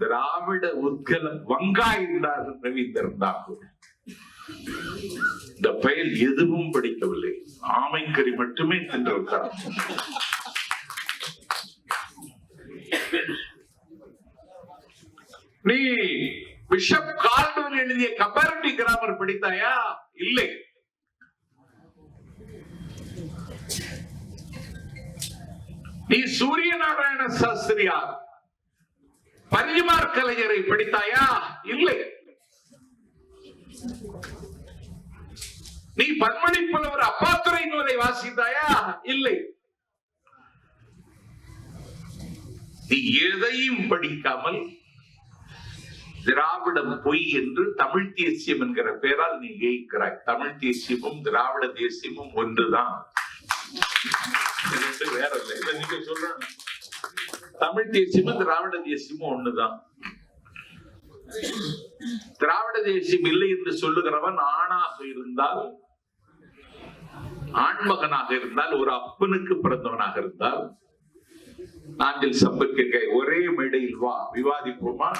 திராவிட உத்கல வங்கா என்றார் ரவீந்திரன் தாக்கூர். இந்த பெயர் எதுவும் படிக்கவில்லை, ஆமைக்கறி மட்டுமே சென்றிருக்கிறார். நீ பிஷப் கால்டுவெல் எழுதிய கம்பேரிட்டிவ் கிராமர் படித்தாயா? இல்லை. நீ சூரிய நாராயண சாஸ்திரியார் பரிமார் கலைஞரை படித்தாயா? இல்லை. நீ பன்மணி புலவர் அப்பாத்துறை நூலை வாசித்தாயா? இல்லை. நீ எதையும் படிக்காமல் திராவிடம் பொய் என்று தமிழ் தேசியம் என்கிற பெயரால் நீ ஏய்க்கிறாய். தமிழ் தேசியமும் திராவிட தேசியமும் ஒன்றுதான், வேற இல்லை. இதை நீங்க சொல்ற தமிழ் தேசியமும் திராவிட தேசியமும் ஒண்ணுதான். திராவிட தேசியம் இல்லை என்று சொல்லுகிறவன் ஆணாக இருந்தால், ஆண்மகனாக இருந்தால், ஒரு அப்பனுக்கு பிறந்தவனாக இருந்தால், நாங்கள் சம்பர்க்க ஒரே மேடையில் வா, விவாதிப்போமா?